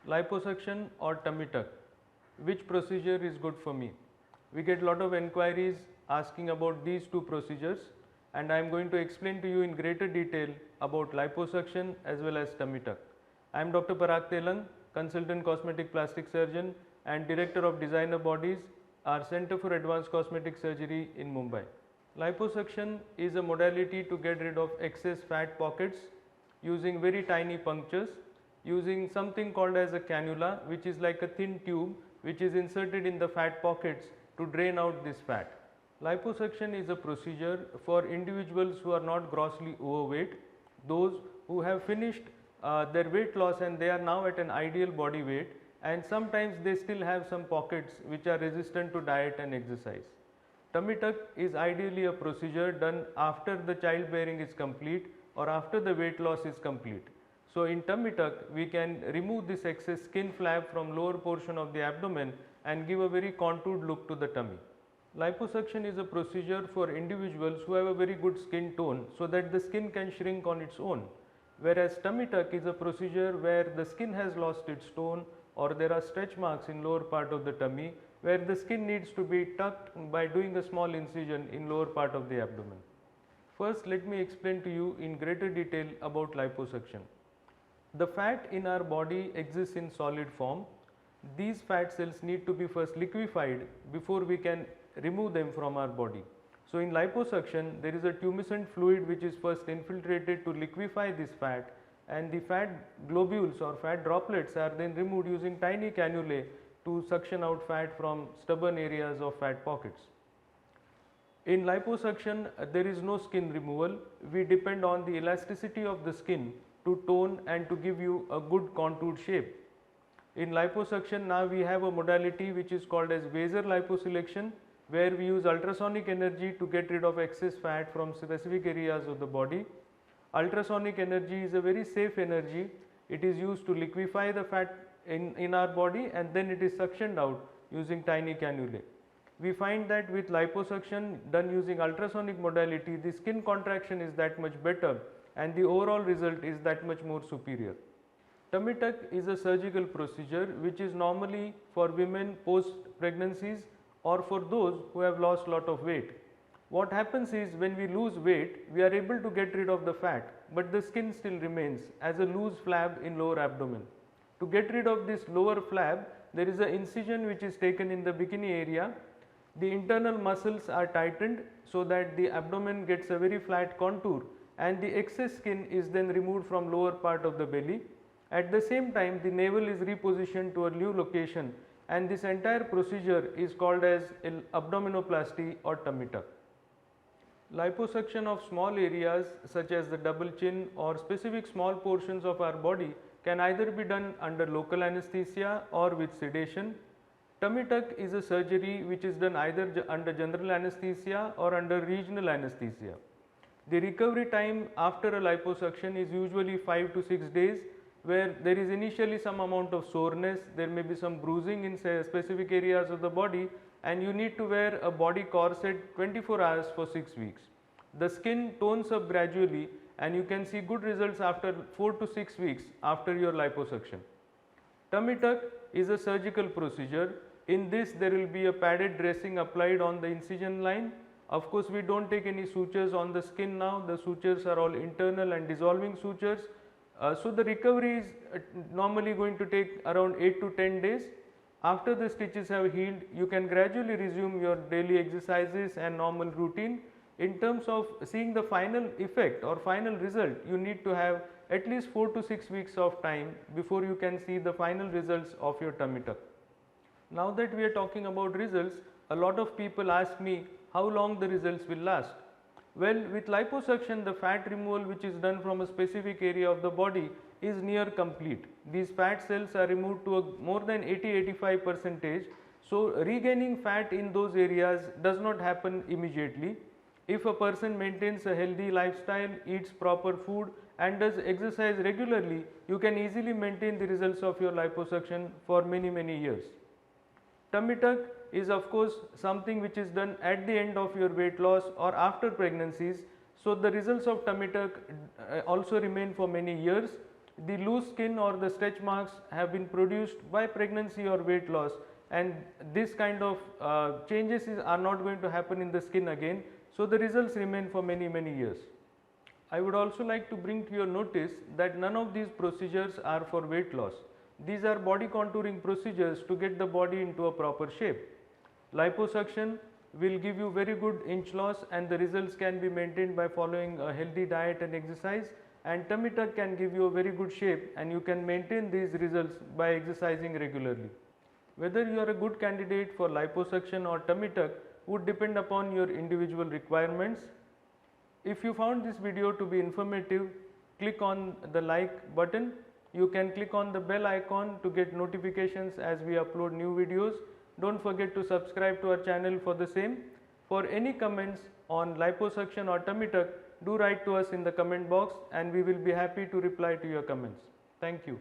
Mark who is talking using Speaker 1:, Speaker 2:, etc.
Speaker 1: Liposuction or tummy tuck, which procedure is good for me? We get a lot of enquiries asking about these two procedures, and I am going to explain to you in greater detail about liposuction as well as tummy tuck. I am Dr. Parag Telang, consultant cosmetic plastic surgeon and director of Designer Bodies, our Center for Advanced Cosmetic Surgery in Mumbai. Liposuction is a modality to get rid of excess fat pockets using very tiny punctures, using something called as a cannula, which is like a thin tube which is inserted in the fat pockets to drain out this fat. Liposuction is a procedure for individuals who are not grossly overweight, those who have finished their weight loss and they are now at an ideal body weight, and sometimes they still have some pockets which are resistant to diet and exercise. Tummy tuck is ideally a procedure done after the childbearing is complete or after the weight loss is complete. So in tummy tuck, we can remove this excess skin flap from lower portion of the abdomen and give a very contoured look to the tummy. Liposuction is a procedure for individuals who have a very good skin tone so that the skin can shrink on its own. Whereas tummy tuck is a procedure where the skin has lost its tone or there are stretch marks in lower part of the tummy where the skin needs to be tucked by doing a small incision in lower part of the abdomen. First, let me explain to you in greater detail about liposuction. The fat in our body exists in solid form. These fat cells need to be first liquefied before we can remove them from our body. So in liposuction, there is a tumescent fluid which is first infiltrated to liquefy this fat, and the fat globules or fat droplets are then removed using tiny cannulae to suction out fat from stubborn areas of fat pockets. In liposuction, there is no skin removal. We depend on the elasticity of the skin to tone and to give you a good contoured shape. In liposuction, now we have a modality which is called as Vaser liposelection, where we use ultrasonic energy to get rid of excess fat from specific areas of the body. Ultrasonic energy is a very safe energy. It is used to liquefy the fat in our body and then it is suctioned out using tiny cannulae. We find that with liposuction done using ultrasonic modality, the skin contraction is that much better and the overall result is that much more superior. Tummy tuck is a surgical procedure which is normally for women post pregnancies or for those who have lost lot of weight. What happens is when we lose weight, we are able to get rid of the fat, but the skin still remains as a loose flab in lower abdomen. To get rid of this lower flab, there is an incision which is taken in the bikini area. The internal muscles are tightened so that the abdomen gets a very flat contour and the excess skin is then removed from lower part of the belly. At the same time, the navel is repositioned to a new location and this entire procedure is called as abdominoplasty or tummy tuck. Liposuction of small areas such as the double chin or specific small portions of our body can either be done under local anesthesia or with sedation. Tummy tuck is a surgery which is done either under general anesthesia or under regional anesthesia. The recovery time after a liposuction is usually 5 to 6 days, where there is initially some amount of soreness, there may be some bruising in specific areas of the body and you need to wear a body corset 24 hours for 6 weeks. The skin tones up gradually and you can see good results after 4 to 6 weeks after your liposuction. Tummy tuck is a surgical procedure. In this, there will be a padded dressing applied on the incision line. Of course, we don't take any sutures on the skin now. The sutures are all internal and dissolving sutures. So the recovery is normally going to take around 8 to 10 days. After the stitches have healed, you can gradually resume your daily exercises and normal routine. In terms of seeing the final effect or final result, you need to have at least 4 to 6 weeks of time before you can see the final results of your tummy tuck. Now that we are talking about results, a lot of people ask me how long the results will last. Well, with liposuction, the fat removal which is done from a specific area of the body is near complete. These fat cells are removed to a more than 80-85%. So regaining fat in those areas does not happen immediately. If a person maintains a healthy lifestyle, eats proper food and does exercise regularly, you can easily maintain the results of your liposuction for many years. Tummy tuck is of course something which is done at the end of your weight loss or after pregnancies. So the results of tummy tuck also remain for many years. the loose skin or the stretch marks have been produced by pregnancy or weight loss, and this kind of changes are not going to happen in the skin again. So the results remain for many years. I would also like to bring to your notice that none of these procedures are for weight loss. These are body contouring procedures to get the body into a proper shape. Liposuction will give you very good inch loss, and the results can be maintained by following a healthy diet and exercise, and tummy tuck can give you a very good shape, and you can maintain these results by exercising regularly. Whether you are a good candidate for liposuction or tummy tuck would depend upon your individual requirements. If you found this video to be informative, click on the like button. You can click on the bell icon to get notifications as we upload new videos. Don't forget to subscribe to our channel for the same. For any comments on liposuction or tummy tuck, do write to us in the comment box, and we will be happy to reply to your comments. Thank you.